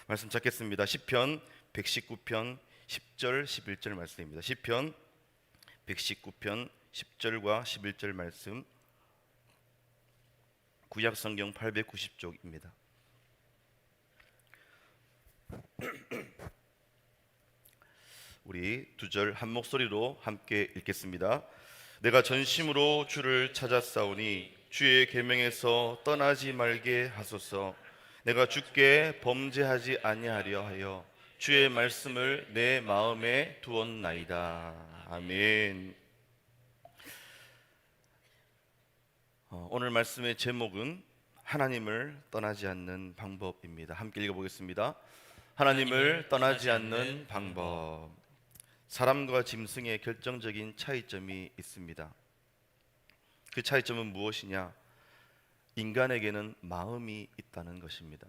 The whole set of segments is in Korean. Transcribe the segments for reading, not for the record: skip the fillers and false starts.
말씀 찾겠습니다. 시편 119편 10절 11절 말씀입니다. 시편 119편 10절과 11절 말씀, 구약 성경 890쪽입니다. 우리 두 절 한 목소리로 함께 읽겠습니다. 내가 전심으로 주를 찾았사오니 주의 계명에서 떠나지 말게 하소서. 내가 주께 범죄하지 아니하려 하여 주의 말씀을 내 마음에 두었나이다. 아멘. 오늘 말씀의 제목은 하나님을 떠나지 않는 방법입니다. 함께 읽어보겠습니다. 하나님을 떠나지 않는 방법. 사람과 짐승의 결정적인 차이점이 있습니다. 그 차이점은 무엇이냐? 인간에게는 마음이 있다는 것입니다.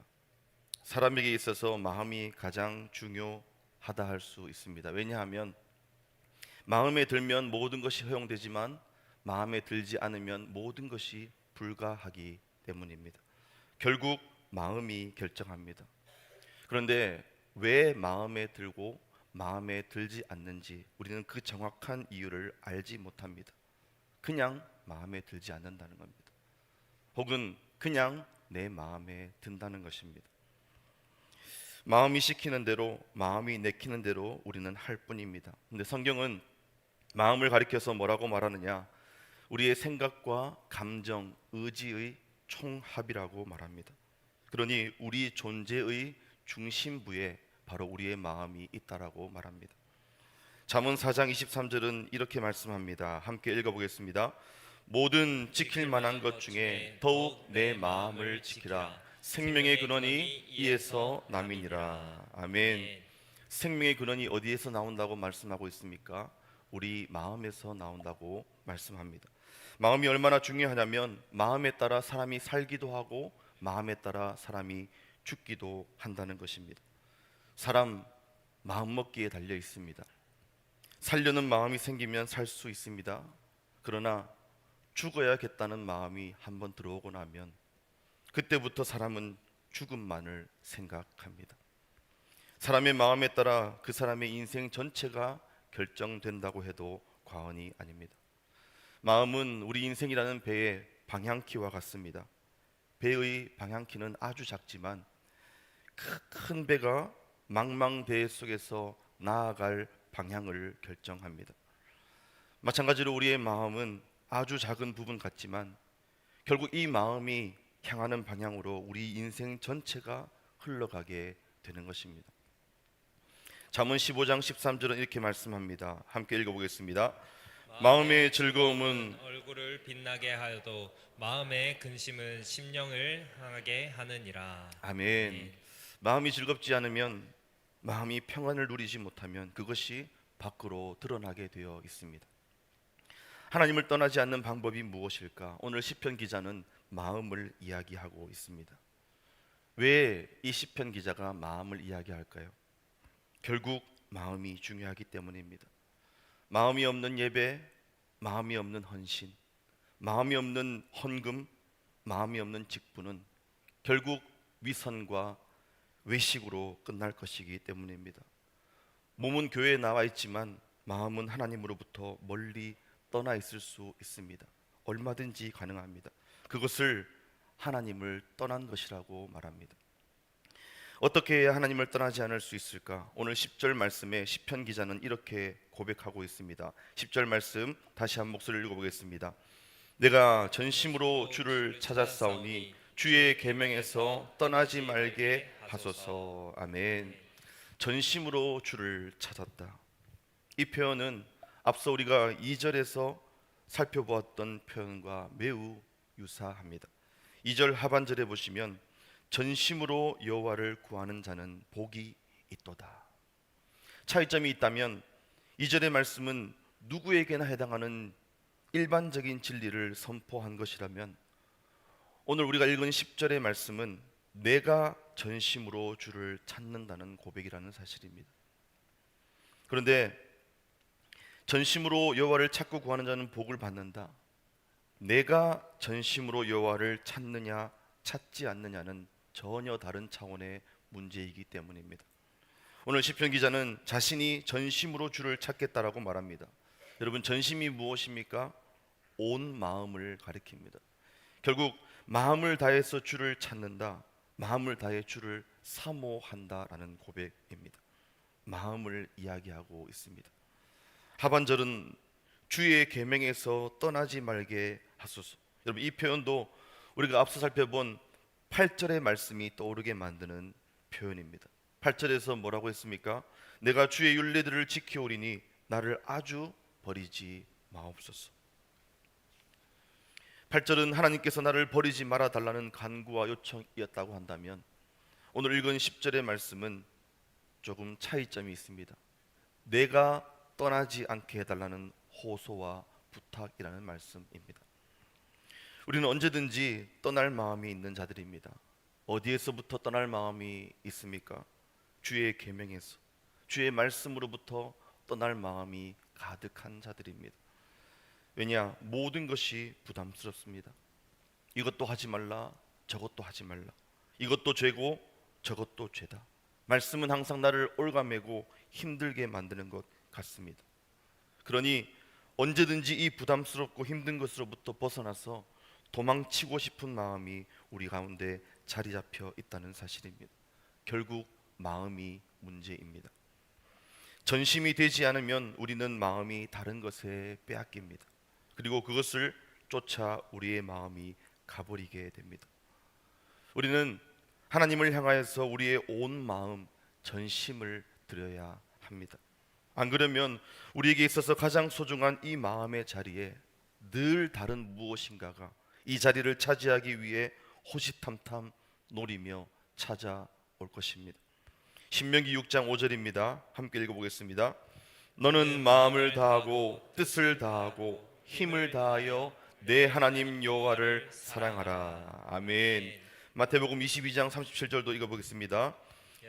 사람에게 있어서 마음이 가장 중요하다 할 수 있습니다. 왜냐하면 마음에 들면 모든 것이 허용되지만 마음에 들지 않으면 모든 것이 불가하기 때문입니다. 결국 마음이 결정합니다. 그런데 왜 마음에 들고 마음에 들지 않는지 우리는 그 정확한 이유를 알지 못합니다. 그냥 마음에 들지 않는다는 겁니다. 혹은 그냥 내 마음에 든다는 것입니다. 마음이 시키는 대로, 마음이 내키는 대로 우리는 할 뿐입니다. 근데 성경은 마음을 가리켜서 뭐라고 말하느냐? 우리의 생각과 감정, 의지의 총합이라고 말합니다. 그러니 우리 존재의 중심부에 바로 우리의 마음이 있다라고 말합니다. 잠언 4장 23절은 이렇게 말씀합니다. 함께 읽어보겠습니다. 모든 지킬 만한 것 중에 더욱 내 마음을 지키라. 생명의 근원이 이에서 남이니라. 아멘. 생명의 근원이 어디에서 나온다고 말씀하고 있습니까? 우리 마음에서 나온다고 말씀합니다. 마음이 얼마나 중요하냐면 마음에 따라 사람이 살기도 하고 마음에 따라 사람이 죽기도 한다는 것입니다. 사람 마음먹기에 달려 있습니다. 살려는 마음이 생기면 살 수 있습니다. 그러나 죽어야겠다는 마음이 한번 들어오고 나면 그때부터 사람은 죽음만을 생각합니다. 사람의 마음에 따라 그 사람의 인생 전체가 결정된다고 해도 과언이 아닙니다. 마음은 우리 인생이라는 배의 방향키와 같습니다. 배의 방향키는 아주 작지만 큰 배가 망망대해 속에서 나아갈 방향을 결정합니다. 마찬가지로 우리의 마음은 아주 작은 부분 같지만 결국 이 마음이 향하는 방향으로 우리 인생 전체가 흘러가게 되는 것입니다. 잠언 15장 13절은 이렇게 말씀합니다. 함께 읽어보겠습니다. 마음의 즐거움은 얼굴을 빛나게 하여도 마음의 근심은 심령을 상하게 하느니라. 아멘. 마음이 즐겁지 않으면, 마음이 평안을 누리지 못하면 그것이 밖으로 드러나게 되어 있습니다. 하나님을 떠나지 않는 방법이 무엇일까? 오늘 시편 기자는 마음을 이야기하고 있습니다. 왜 이 시편 기자가 마음을 이야기할까요? 결국 마음이 중요하기 때문입니다. 마음이 없는 예배, 마음이 없는 헌신, 마음이 없는 헌금, 마음이 없는 직분은 결국 위선과 외식으로 끝날 것이기 때문입니다. 몸은 교회에 나와 있지만 마음은 하나님으로부터 멀리 떠나 있을 수 있습니다. 얼마든지 가능합니다. 그것을 하나님을 떠난 것이라고 말합니다. 어떻게 해야 하나님을 떠나지 않을 수 있을까? 오늘 10절 말씀에 시편 기자는 이렇게 고백하고 있습니다. 10절 말씀 다시 한 목소리를 읽어보겠습니다. 내가 전심으로 주를 찾았사오니 주의 계명에서 떠나지 말게 하소서. 아멘. 전심으로 주를 찾았다. 이 표현은 앞서 우리가 2절에서 살펴보았던 표현과 매우 유사합니다. 2절 하반절에 보시면 전심으로 여호와를 구하는 자는 복이 있도다. 차이점이 있다면 2절의 말씀은 누구에게나 해당하는 일반적인 진리를 선포한 것이라면 오늘 우리가 읽은 10절의 말씀은 내가 전심으로 주를 찾는다는 고백이라는 사실입니다. 그런데 전심으로 여호와를 찾고 구하는 자는 복을 받는다. 내가 전심으로 여호와를 찾느냐 찾지 않느냐는 전혀 다른 차원의 문제이기 때문입니다. 오늘 시편 기자는 자신이 전심으로 주를 찾겠다라고 말합니다. 여러분, 전심이 무엇입니까? 온 마음을 가리킵니다. 결국 마음을 다해서 주를 찾는다, 마음을 다해 주를 사모한다라는 고백입니다. 마음을 이야기하고 있습니다. 하반절은 주의 계명에서 떠나지 말게 하소서. 여러분, 이 표현도 우리가 앞서 살펴본 8절의 말씀이 떠오르게 만드는 표현입니다. 8절에서 뭐라고 했습니까? 내가 주의 율례들을 지켜오리니 나를 아주 버리지 마옵소서. 8절은 하나님께서 나를 버리지 말아 달라는 간구와 요청이었다고 한다면, 오늘 읽은 10절의 말씀은 조금 차이점이 있습니다. 내가 떠나지 않게 해달라는 호소와 부탁이라는 말씀입니다. 우리는 언제든지 떠날 마음이 있는 자들입니다. 어디에서부터 떠날 마음이 있습니까? 주의 계명에서, 주의 말씀으로부터 떠날 마음이 가득한 자들입니다. 왜냐? 모든 것이 부담스럽습니다. 이것도 하지 말라, 저것도 하지 말라. 이것도 죄고 저것도 죄다. 말씀은 항상 나를 올가매고 힘들게 만드는 것 같습니다. 그러니 언제든지 이 부담스럽고 힘든 것으로부터 벗어나서 도망치고 싶은 마음이 우리 가운데 자리 잡혀 있다는 사실입니다. 결국 마음이 문제입니다. 전심이 되지 않으면 우리는 마음이 다른 것에 빼앗깁니다. 그리고 그것을 쫓아 우리의 마음이 가버리게 됩니다. 우리는 하나님을 향하여서 우리의 온 마음, 전심을 드려야 합니다. 안 그러면 우리에게 있어서 가장 소중한 이 마음의 자리에 늘 다른 무엇인가가 이 자리를 차지하기 위해 호시탐탐 노리며 찾아올 것입니다. 신명기 6장 5절입니다. 함께 읽어보겠습니다. 너는 마음을 다하고 뜻을 다하고 힘을 다하여 내 하나님 여호와를 사랑하라. 아멘. 마태복음 22장 37절도 읽어보겠습니다.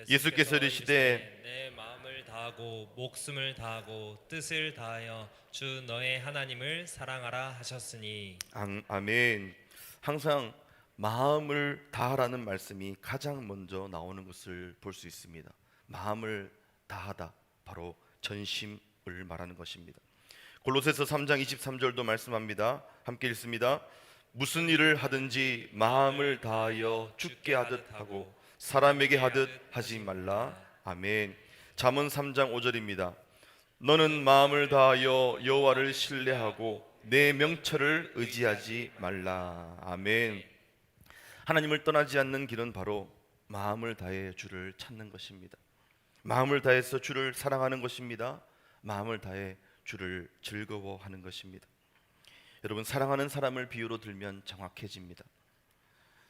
예수께서 이르시되 내 마음을 다하고 목숨을 다하고 뜻을 다하여 주 너의 하나님을 사랑하라 하셨으니. 아멘. 항상 마음을 다하라는 말씀이 가장 먼저 나오는 것을 볼 수 있습니다. 마음을 다하다, 바로 전심을 말하는 것입니다. 골로새서 3장 23절도 말씀합니다. 함께 읽습니다. 무슨 일을 하든지 마음을 다하여 주께 하듯 하고 사람에게 하듯 하지 말라. 아멘. 잠언 3장 5절입니다. 너는 마음을 다하여 여호와를 신뢰하고 내 명철을 의지하지 말라. 아멘. 하나님을 떠나지 않는 길은 바로 마음을 다해 주를 찾는 것입니다. 마음을 다해서 주를 사랑하는 것입니다. 마음을 다해 주를 즐거워하는 것입니다. 여러분, 사랑하는 사람을 비유로 들면 정확해집니다.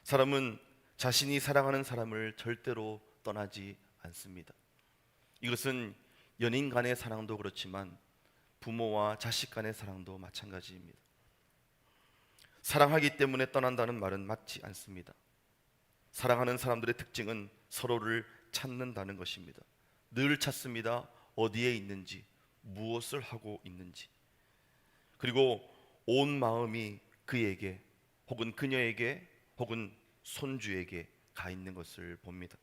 사람은 자신이 사랑하는 사람을 절대로 떠나지 않습니다. 이것은 연인 간의 사랑도 그렇지만 부모와 자식 간의 사랑도 마찬가지입니다. 사랑하기 때문에 떠난다는 말은 맞지 않습니다. 사랑하는 사람들의 특징은 서로를 찾는다는 것입니다. 늘 찾습니다. 어디에 있는지, 무엇을 하고 있는지. 그리고 온 마음이 그에게 혹은 그녀에게 혹은 손주에게 가 있는 것을 봅니다.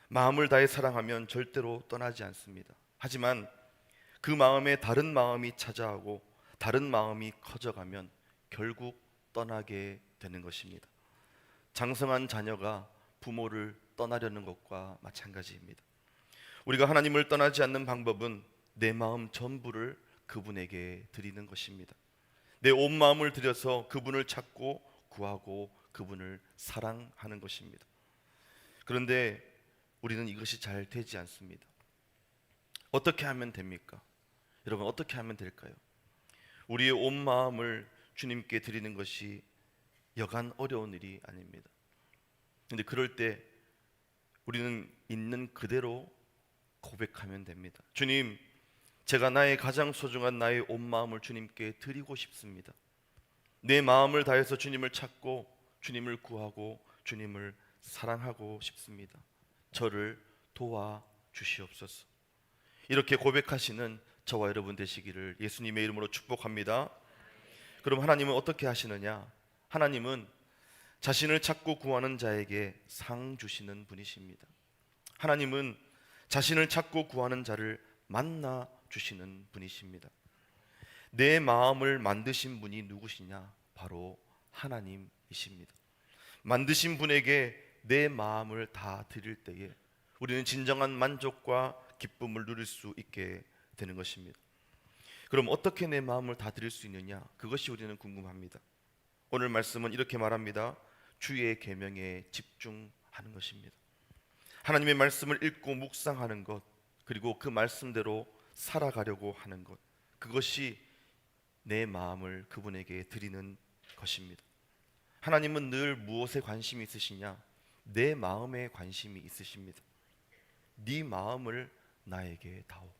마음을 다해 사랑하면 절대로 떠나지 않습니다. 하지만 그 마음에 다른 마음이 찾아오고 다른 마음이 커져가면 결국 떠나게 되는 것입니다. 장성한 자녀가 부모를 떠나려는 것과 마찬가지입니다. 우리가 하나님을 떠나지 않는 방법은 내 마음 전부를 그분에게 드리는 것입니다. 내 온 마음을 들여서 그분을 찾고 구하고 그분을 사랑하는 것입니다. 그런데 우리는 이것이 잘 되지 않습니다. 어떻게 하면 됩니까? 여러분, 어떻게 하면 될까요? 우리의 온 마음을 주님께 드리는 것이 여간 어려운 일이 아닙니다. 그런데 그럴 때 우리는 있는 그대로 고백하면 됩니다. 주님, 제가 나의 가장 소중한 나의 온 마음을 주님께 드리고 싶습니다. 내 마음을 다해서 주님을 찾고 주님을 구하고 주님을 사랑하고 싶습니다. 저를 도와주시옵소서. 이렇게 고백하시는 저와 여러분 되시기를 예수님의 이름으로 축복합니다. 그럼 하나님은 어떻게 하시느냐? 하나님은 자신을 찾고 구하는 자에게 상 주시는 분이십니다. 하나님은 자신을 찾고 구하는 자를 만나 주시는 분이십니다. 내 마음을 만드신 분이 누구시냐? 바로 하나님이십니다. 만드신 분에게 내 마음을 다 드릴 때에 우리는 진정한 만족과 기쁨을 누릴 수 있게 되는 것입니다. 그럼 어떻게 내 마음을 다 드릴 수 있느냐? 그것이 우리는 궁금합니다. 오늘 말씀은 이렇게 말합니다. 주의 계명에 집중하는 것입니다. 하나님의 말씀을 읽고 묵상하는 것, 그리고 그 말씀대로 살아가려고 하는 것, 그것이 내 마음을 그분에게 드리는 것입니다. 하나님은 늘 무엇에 관심이 있으시냐? 내 마음에 관심이 있으십니다. 네 마음을 나에게 다오.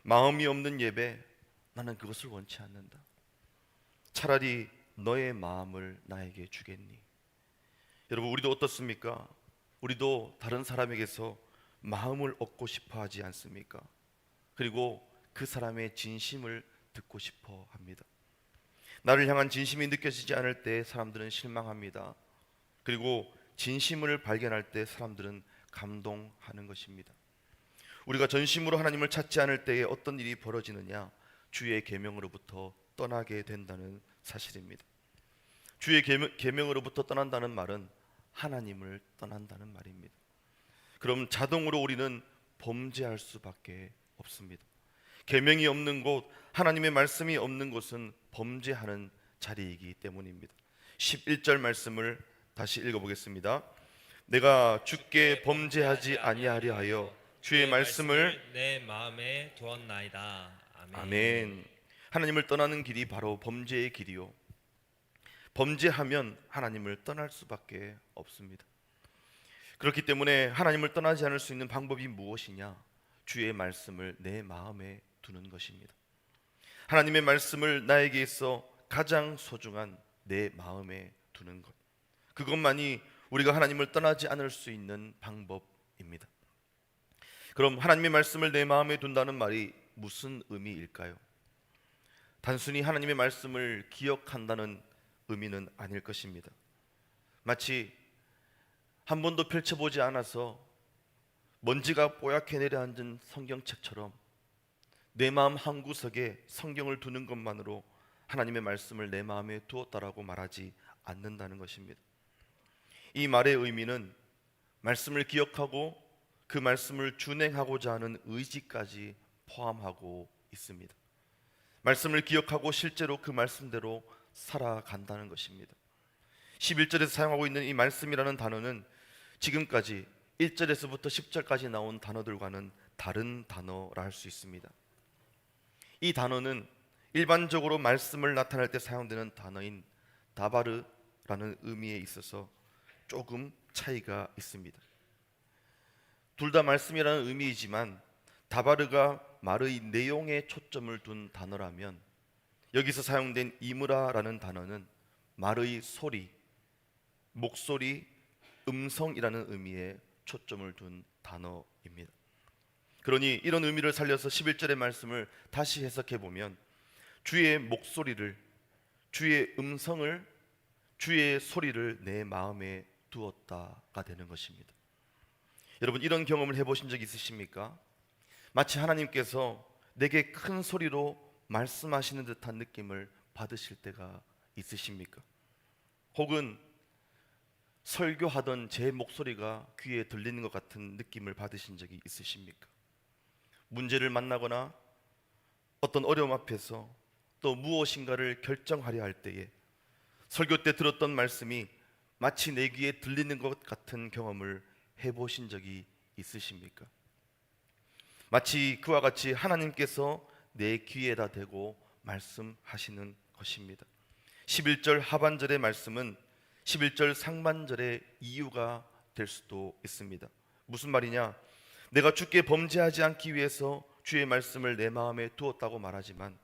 마음이 없는 예배, 나는 그것을 원치 않는다. 차라리 너의 마음을 나에게 주겠니? 여러분, 우리도 어떻습니까? 우리도 다른 사람에게서 마음을 얻고 싶어 하지 않습니까? 그리고 그 사람의 진심을 듣고 싶어 합니다. 나를 향한 진심이 느껴지지 않을 때 사람들은 실망합니다. 그리고 진심을 발견할 때 사람들은 감동하는 것입니다. 우리가 전심으로 하나님을 찾지 않을 때에 어떤 일이 벌어지느냐? 주의 계명으로부터 떠나게 된다는 사실입니다. 주의 계명으로부터 떠난다는 말은 하나님을 떠난다는 말입니다. 그럼 자동으로 우리는 범죄할 수밖에 없습니다. 계명이 없는 곳, 하나님의 말씀이 없는 곳은 범죄하는 자리이기 때문입니다. 11절 말씀을 다시 읽어보겠습니다. 내가 주께 범죄하지 아니하려 하여 주의 말씀을 내 마음에 두었나이다. 아멘. 아멘. 하나님을 떠나는 길이 바로 범죄의 길이요, 범죄하면 하나님을 떠날 수밖에 없습니다. 그렇기 때문에 하나님을 떠나지 않을 수 있는 방법이 무엇이냐? 주의 말씀을 내 마음에 두는 것입니다. 하나님의 말씀을 나에게 있어 가장 소중한 내 마음에 두는 것, 그것만이 우리가 하나님을 떠나지 않을 수 있는 방법입니다. 그럼 하나님의 말씀을 내 마음에 둔다는 말이 무슨 의미일까요? 단순히 하나님의 말씀을 기억한다는 의미는 아닐 것입니다. 마치 한 번도 펼쳐보지 않아서 먼지가 뽀얗게 내려앉은 성경책처럼 내 마음 한구석에 성경을 두는 것만으로 하나님의 말씀을 내 마음에 두었다라고 말하지 않는다는 것입니다. 이 말의 의미는 말씀을 기억하고 그 말씀을 준행하고자 하는 의지까지 포함하고 있습니다. 말씀을 기억하고 실제로 그 말씀대로 살아간다는 것입니다. 11절에서 사용하고 있는 이 말씀이라는 단어는 지금까지 1절에서부터 10절까지 나온 단어들과는 다른 단어라 할 수 있습니다. 이 단어는 일반적으로 말씀을 나타낼 때 사용되는 단어인 다바르라는 의미에 있어서 조금 차이가 있습니다. 둘 다 말씀이라는 의미이지만 다바르가 말의 내용에 초점을 둔 단어라면 여기서 사용된 이므라라는 단어는 말의 소리, 목소리, 음성이라는 의미에 초점을 둔 단어입니다. 그러니 이런 의미를 살려서 11절의 말씀을 다시 해석해 보면 주의 목소리를, 주의 음성을, 주의 소리를 내 마음에 두었다가 되는 것입니다. 여러분, 이런 경험을 해보신 적 있으십니까? 마치 하나님께서 내게 큰 소리로 말씀하시는 듯한 느낌을 받으실 때가 있으십니까? 혹은 설교하던 제 목소리가 귀에 들리는 것 같은 느낌을 받으신 적이 있으십니까? 문제를 만나거나 어떤 어려움 앞에서 또 무엇인가를 결정하려 할 때에 설교 때 들었던 말씀이 마치 내 귀에 들리는 것 같은 경험을 해보신 적이 있으십니까? 마치 그와 같이 하나님께서 내 귀에다 대고 말씀하시는 것입니다. 11절 하반절의 말씀은 11절 상반절의 이유가 될 수도 있습니다. 무슨 말이냐? 내가 주께 범죄하지 않기 위해서 주의 말씀을 내 마음에 두었다고 말하지만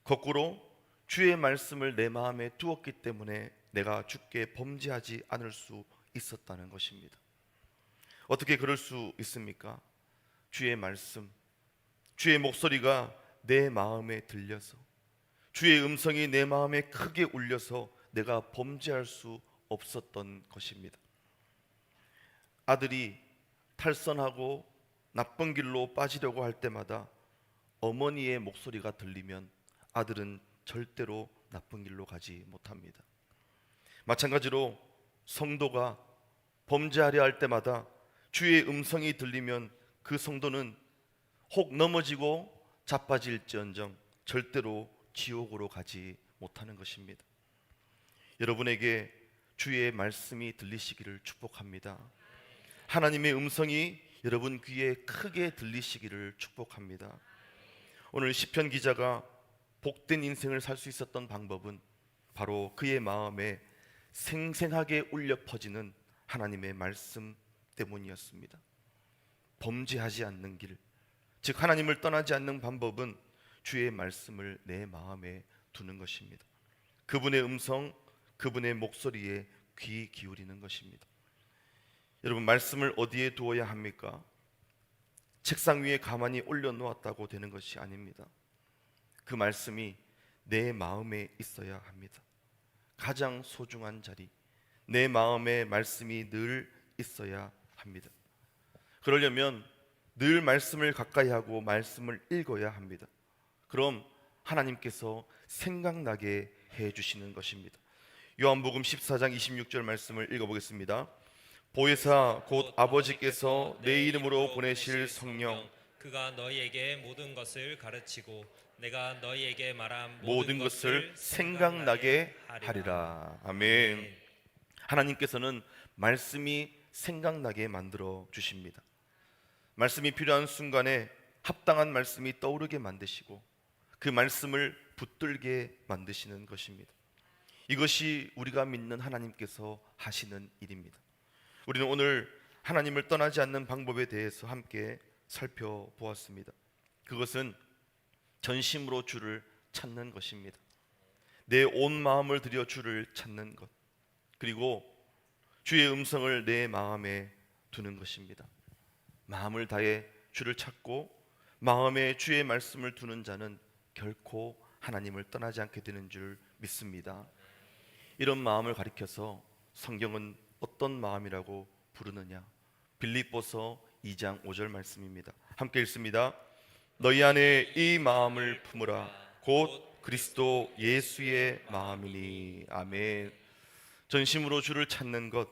거꾸로 주의 말씀을 내 마음에 두었기 때문에 내가 주께 범죄하지 않을 수 있었다는 것입니다. 어떻게 그럴 수 있습니까? 주의 말씀, 주의 목소리가 내 마음에 들려서, 주의 음성이 내 마음에 크게 울려서 내가 범죄할 수 없었던 것입니다. 아들이 탈선하고 나쁜 길로 빠지려고 할 때마다 어머니의 목소리가 들리면 아들은 절대로 나쁜 길로 가지 못합니다. 마찬가지로 성도가 범죄하려 할 때마다 주의 음성이 들리면 그 성도는 혹 넘어지고 자빠질지언정 절대로 지옥으로 가지 못하는 것입니다. 여러분에게 주의 말씀이 들리시기를 축복합니다. 하나님의 음성이 여러분 귀에 크게 들리시기를 축복합니다. 오늘 시편 기자가 복된 인생을 살 수 있었던 방법은 바로 그의 마음에 생생하게 울려 퍼지는 하나님의 말씀 때문이었습니다. 범죄하지 않는 길, 즉 하나님을 떠나지 않는 방법은 주의 말씀을 내 마음에 두는 것입니다. 그분의 음성, 그분의 목소리에 귀 기울이는 것입니다. 여러분, 말씀을 어디에 두어야 합니까? 책상 위에 가만히 올려놓았다고 되는 것이 아닙니다. 그 말씀이 내 마음에 있어야 합니다. 가장 소중한 자리, 내 마음에 말씀이 늘 있어야 합니다. 그러려면 늘 말씀을 가까이 하고 말씀을 읽어야 합니다. 그럼 하나님께서 생각나게 해주시는 것입니다. 요한복음 14장 26절 말씀을 읽어보겠습니다. 보혜사 곧 아버지께서 내 이름으로 보내실 성령, 그가 너희에게 모든 것을 가르치고 내가 너희에게 말한 모든 것을 생각나게 하리라. 아멘. 하나님께서는 말씀이 생각나게 만들어 주십니다. 말씀이 필요한 순간에 합당한 말씀이 떠오르게 만드시고 그 말씀을 붙들게 만드시는 것입니다. 이것이 우리가 믿는 하나님께서 하시는 일입니다. 우리는 오늘 하나님을 떠나지 않는 방법에 대해서 함께 살펴보았습니다. 그것은 전심으로 주를 찾는 것입니다. 내 온 마음을 들여 주를 찾는 것, 그리고 주의 음성을 내 마음에 두는 것입니다. 마음을 다해 주를 찾고 마음에 주의 말씀을 두는 자는 결코 하나님을 떠나지 않게 되는 줄 믿습니다. 이런 마음을 가리켜서 성경은 어떤 마음이라고 부르느냐? 빌립보서 2장 5절 말씀입니다. 함께 읽습니다. 너희 안에 이 마음을 품으라. 곧 그리스도 예수의 마음이니. 아멘. 전심으로 주를 찾는 것,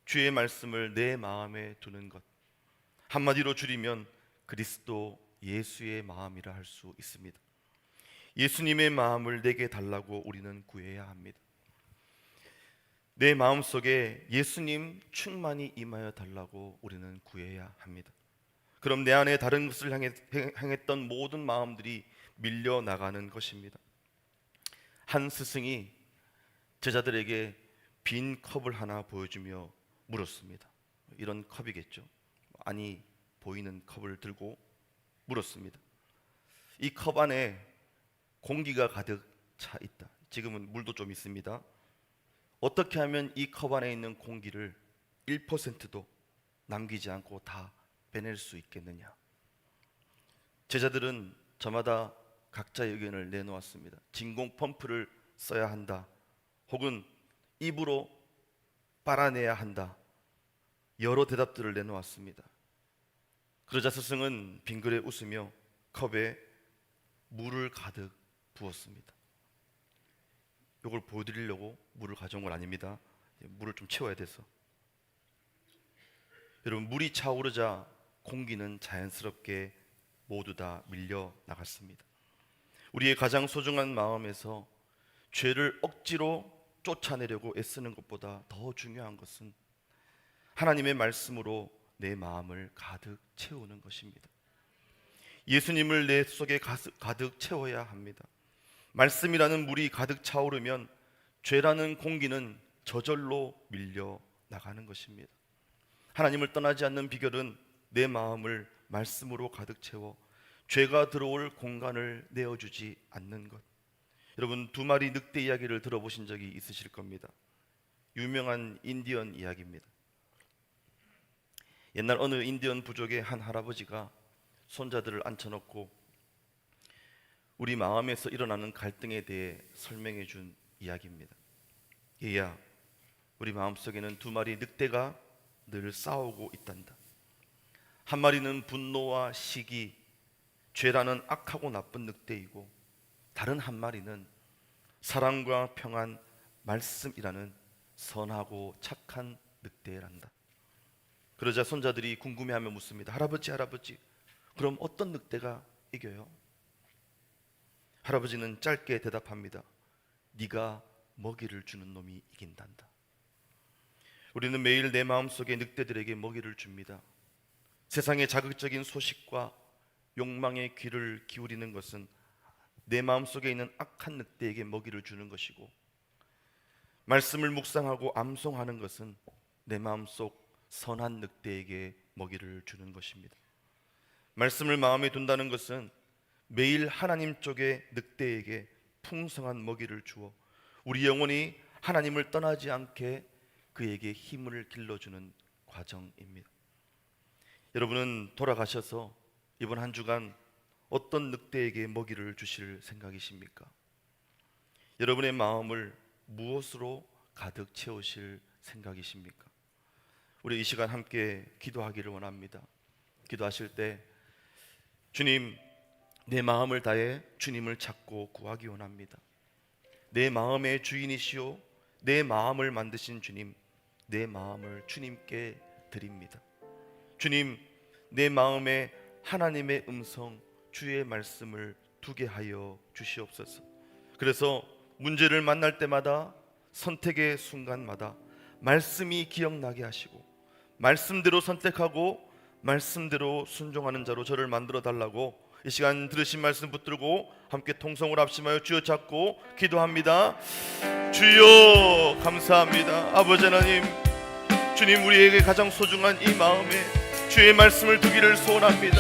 주의 말씀을 내 마음에 두는 것, 한마디로 줄이면 그리스도 예수의 마음이라 할 수 있습니다. 예수님의 마음을 내게 달라고 우리는 구해야 합니다. 내 마음속에 예수님 충만히 임하여 달라고 우리는 구해야 합니다. 그럼 내 안에 다른 것을 향했던 모든 마음들이 밀려나가는 것입니다. 한 스승이 제자들에게 빈 컵을 하나 보여주며 물었습니다. 이런 컵이겠죠. 아니 보이는 컵을 들고 물었습니다. 이 컵 안에 공기가 가득 차 있다. 지금은 물도 좀 있습니다. 어떻게 하면 이 컵 안에 있는 공기를 1%도 남기지 않고 다 빼낼 수 있겠느냐? 제자들은 저마다 각자의 의견을 내놓았습니다. 진공 펌프를 써야 한다. 혹은 입으로 빨아내야 한다. 여러 대답들을 내놓았습니다. 그러자 스승은 빙그레 웃으며 컵에 물을 가득 부었습니다. 이걸 보여드리려고 물을 가져온 건 아닙니다. 물을 좀 채워야 돼서. 여러분, 물이 차오르자 공기는 자연스럽게 모두 다 밀려 나갔습니다. 우리의 가장 소중한 마음에서 죄를 억지로 쫓아내려고 애쓰는 것보다 더 중요한 것은 하나님의 말씀으로 내 마음을 가득 채우는 것입니다. 예수님을 내 속에 가득 채워야 합니다. 말씀이라는 물이 가득 차오르면 죄라는 공기는 저절로 밀려 나가는 것입니다. 하나님을 떠나지 않는 비결은 내 마음을 말씀으로 가득 채워 죄가 들어올 공간을 내어주지 않는 것. 여러분, 두 마리 늑대 이야기를 들어보신 적이 있으실 겁니다. 유명한 인디언 이야기입니다. 옛날 어느 인디언 부족의 한 할아버지가 손자들을 앉혀놓고 우리 마음에서 일어나는 갈등에 대해 설명해 준 이야기입니다. 얘야, 우리 마음속에는 두 마리 늑대가 늘 싸우고 있단다. 한 마리는 분노와 시기, 죄라는 악하고 나쁜 늑대이고, 다른 한 마리는 사랑과 평안, 말씀이라는 선하고 착한 늑대란다. 그러자 손자들이 궁금해하며 묻습니다. 할아버지, 그럼 어떤 늑대가 이겨요? 할아버지는 짧게 대답합니다. 네가 먹이를 주는 놈이 이긴단다. 우리는 매일 내 마음속에 늑대들에게 먹이를 줍니다. 세상의 자극적인 소식과 욕망의 귀를 기울이는 것은 내 마음속에 있는 악한 늑대에게 먹이를 주는 것이고, 말씀을 묵상하고 암송하는 것은 내 마음속 선한 늑대에게 먹이를 주는 것입니다. 말씀을 마음에 둔다는 것은 매일 하나님 쪽의 늑대에게 풍성한 먹이를 주어 우리 영혼이 하나님을 떠나지 않게 그에게 힘을 길러주는 과정입니다. 여러분은 돌아가셔서 이번 한 주간 어떤 늑대에게 먹이를 주실 생각이십니까? 여러분의 마음을 무엇으로 가득 채우실 생각이십니까? 우리 이 시간 함께 기도하기를 원합니다. 기도하실 때 주님, 내 마음을 다해 주님을 찾고 구하기 원합니다. 내 마음의 주인이시오 내 마음을 만드신 주님, 내 마음을 주님께 드립니다. 주님, 내 마음에 하나님의 음성, 주의 말씀을 두게 하여 주시옵소서. 그래서 문제를 만날 때마다, 선택의 순간마다 말씀이 기억나게 하시고 말씀대로 선택하고 말씀대로 순종하는 자로 저를 만들어 달라고 이 시간 들으신 말씀 붙들고 함께 통성으로 합심하여 주여 찾고 기도합니다. 주여 감사합니다. 아버지 하나님, 주님, 우리에게 가장 소중한 이 마음에 주의 말씀을 두기를 소원합니다.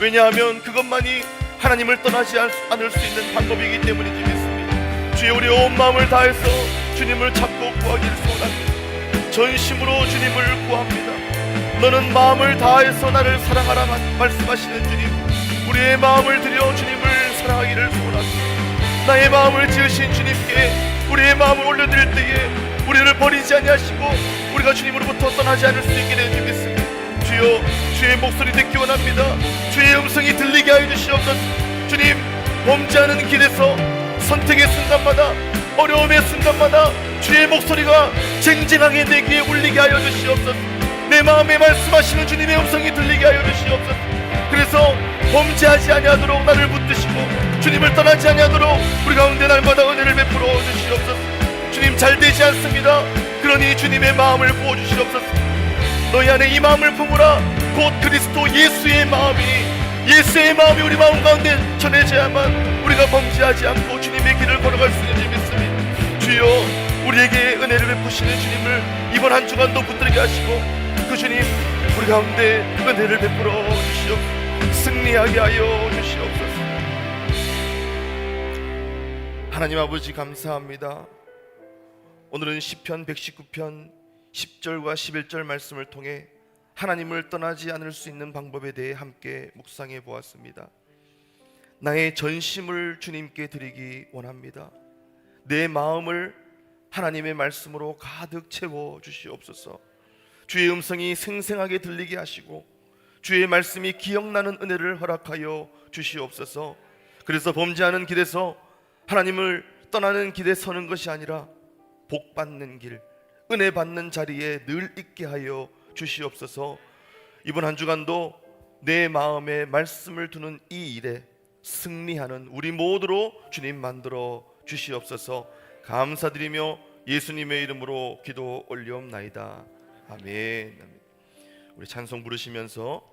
왜냐하면 그것만이 하나님을 떠나지 않을 수 있는 방법이기 때문이지 믿습니다. 주여, 우리 온 마음을 다해서 주님을 찾고 구하기를 소원합니다. 전심으로 주님을 구합니다. 너는 마음을 다해서 나를 사랑하라 말씀하시는 주님, 우리의 마음을 들여 주님을 사랑하기를 소원합니다. 나의 마음을 지으신 주님께 우리의 마음을 올려드릴 때에 우리를 버리지 아니하시고 우리가 주님으로부터 떠나지 않을 수 있게 되는 줄 믿습니다. 주여, 주의 목소리 듣기 원합니다. 주의 음성이 들리게 하여 주시옵소서. 주님, 범죄하는 길에서 선택의 순간마다, 어려움의 순간마다 주의 목소리가 쟁쟁하게 내 귀에 울리게 하여 주시옵소서. 내 마음에 말씀하시는 주님의 음성이 들리게 하여 주시옵소서. 그래서 범죄하지 아니하도록 나를 붙드시고 주님을 떠나지 아니하도록 우리 가운데 날마다 은혜를 베풀어 주시옵소서. 주님, 잘 되지 않습니다. 그러니 주님의 마음을 부어주시옵소서. 너희 안에 이 마음을 품으라. 곧 그리스도 예수의 마음이 우리 마음 가운데 전해져야만 우리가 범죄하지 않고 주님의 길을 걸어갈 수 있는지 믿습니다. 주여, 우리에게 은혜를 베푸시는 주님을 이번 한 주간도 붙들게 하시고 그 주님, 우리 가운데 은혜를 베풀어 주시옵소서. 승리하게 하여 주시옵소서. 하나님 아버지, 감사합니다. 오늘은 시편 119편 10절과 11절 말씀을 통해 하나님을 떠나지 않을 수 있는 방법에 대해 함께 묵상해 보았습니다. 나의 전심을 주님께 드리기 원합니다. 내 마음을 하나님의 말씀으로 가득 채워 주시옵소서. 주의 음성이 생생하게 들리게 하시고 주의 말씀이 기억나는 은혜를 허락하여 주시옵소서. 그래서 범죄하는 길에서 하나님을 떠나는 길에 서는 것이 아니라 복 받는 길, 은혜 받는 자리에 늘 있게 하여 주시옵소서. 이번 한 주간도 내 마음에 말씀을 두는 이 일에 승리하는 우리 모두로 주님 만들어 주시옵소서. 감사드리며 예수님의 이름으로 기도 올리옵나이다. 아멘. 우리 찬송 부르시면서